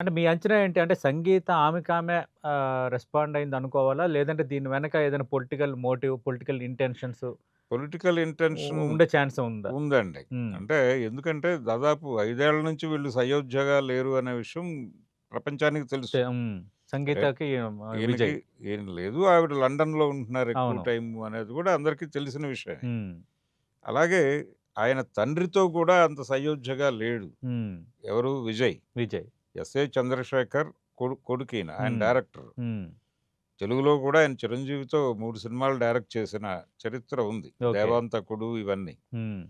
అంటే మీ అంచనా ఏంటి? అంటే సంగీత ఆమెకామె రెస్పాండ్ అయింది అనుకోవాలా? లేదంటే దీని వెనక ఏదైనా political motive, political intentions political intention ఉండే ఛాన్స్ ఉందా? ఉందండి. హ్మ్. అంటే ఎందుకంటే దాదాపు 5 ఏళ్ల నుంచి వీళ్ళు సయోధ్యగా లేరు అనే విషయం ప్రపంచానికి తెలుసు. హ్మ్. సరే, సంగీతకి ఈయనకి విజయ్. ఏం లేదు. ఆవిడ లండన్‌లో ఉంటున్నారు ఎక్కువ అవును. టైము అనేది కూడా అందరికీ తెలిసిన విషయమే. హ్మ్. అలాగే ఆయన తండ్రితో కూడా అంత సయోధ్యగా లేడు. హ్మ్. ఎవరు? విజయ్. విజయ్. ఎస్ఏ చంద్రశేఖర్ కొడుకీయన. ఆయన హ్మ్. డైరెక్టర్. హ్మ్. తెలుగులో కూడా ఆయన చిరంజీవితో 3 సినిమాలు డైరెక్ట్ చేసిన చరిత్ర ఉంది. ఓకే. 'దేవాంతకుడు' ఇవన్నీ. హ్మ్.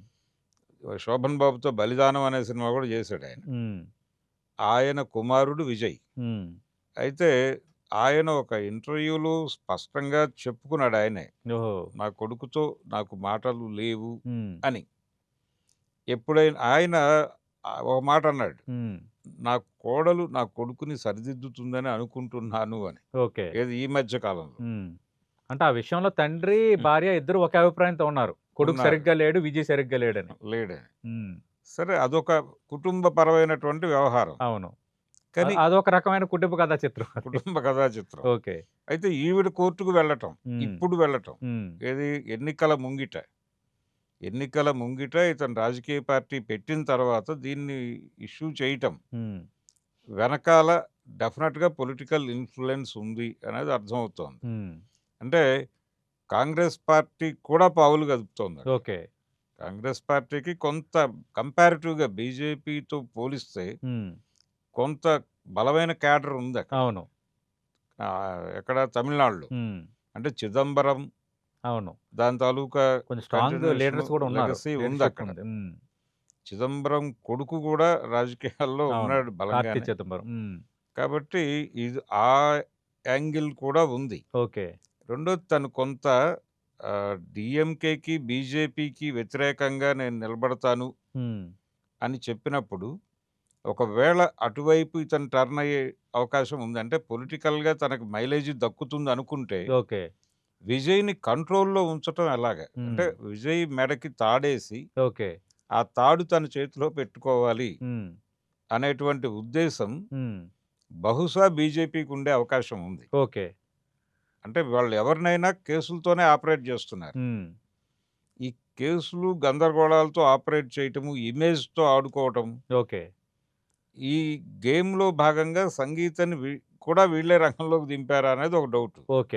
'శోభన్ బాబుతో' 'బలిదానం' అనే సినిమా కూడా చేశాడాయన. హ్మ్. ఆయన కుమారుడు విజయ్. హ్మ్. అయితే ఆయన ఒక ఇంటర్వ్యూలో స్పష్టంగా చెప్పుకున్నాడు ఆయనే. ఓహో! నా కొడుకుతో నాకు మాటలు లేవు హ్మ్. అని. ఎప్పుడైనా ఆయన ఒక మాట అన్నాడు. హ్మ్. నా కోడలు నా కొడుకుని సరిదిద్దుతుందని అనుకుంటున్నాను అని. ఓకే. ఏది ఈ మధ్య కాలంలో. హ్మ్. అంటే ఆ విషయంలో తండ్రి, హ్మ్. భార్య ఇద్దరు ఒకే అభిప్రాయంతో ఉన్నారు. కొడుకు ఉన్నారు. సరిగ్గా లేడు, విజయ్ సరిగ్గా లేడని. లేడని. హ్మ్. సరే, అదొక కుటుంబపరమైనటువంటి వ్యవహారం. అవును. కానీ అదొక రకమైన కుటుంబ కథా చిత్రం అది. కుటుంబ కథా చిత్రం. ఓకే. అయితే ఈవిడ కోర్ట్‌కు వెళ్ళటం. హ్మ్. ఇప్పుడు వెళ్ళటం. హ్మ్. ఏది? ఎన్నికల ముంగిట. ఎన్నికల ముంగిట ఇతను రాజకీయ పార్టీ పెట్టిన తర్వాత దీన్ని ఇష్యూ చేయటం. హ్మ్. వెనకాల డెఫినెట్‌గా పొలిటికల్ ఇన్‌ఫ్లూయెన్స్ ఉంది అనేది అర్థమవుతోంది. హ్మ్. అంటే కాంగ్రెస్ పార్టీ కూడా పావులు కదుపుతోందక్కడ. ఓకే. కాంగ్రెస్ పార్టీకి కొంత కంపారిటివ్‌గా బీజేపీతో పోలిస్తే హ్మ్. కొంత బలమైన క్యాడర్ ఉందక్కడ. అవును. ఎక్కడ? తమిళనాడులో. హ్మ్. అంటే చిదంబరం, అవును. దాని తాలూకా కొంచెం స్ట్రాంగ్ కంటిన్యూషను, లీడర్స్ కూడా ఉన్నారు. లెగసీ లీడర్‌షిప్ ఉందక్కడ. ఉంది. హ్మ్. చిదంబరం కొడుకు గూడా రాజకీయాల్లో అవును. ఉన్నాడు కార్తీ బలంగానే. చిదంబరం. హ్మ్. కాబట్టి ఇది ఆ యాంగిల్ కూడా ఉంది. ఓకే. రెండోది తను కొంత డీఎంకేకి, బీజేపీకి వ్యతిరేకంగా నేను నిలబడతాను హ్మ్. అని చెప్పినప్పుడు, ఒకవేళ అటువైపు ఇతను టర్న్ అయ్యే అవకాశం ఉంది. అంటే పొలిటికల్‌గా తనకు మైలేజ్ దక్కుతుందనుకుంటే, ఓకే. విజయ్‌ని కంట్రోల్‌లో ఉంచటం ఎలాగా? అంటే హ్మ్. విజయ్ మెడకి తాడేసి, ఓకే. ఆ తాడు తన చేతిలో పెట్టుకోవాలి హ్మ్. అనేటువంటి ఉద్దేశం హ్మ్. బహుశా బీజేపీకి ఉండే అవకాశం ఉంది. ఓకే. అంటే వాళ్ళు ఎవరినైనా కేసులతోనే ఆపరేట్ జేస్తున్నారు. హ్మ్. ఈ కేసులు, గందరగోళాలతో ఆపరేట్ చేయటము, ఇమేజ్‌తో ఆడుకోవటం, ఓకే. ఈ గేమ్‌లో భాగంగా సంగీతాన్ని కూడా వీళ్ళే రంగంలోకి దింపారా అనేది ఒక డౌటు. ఓకే.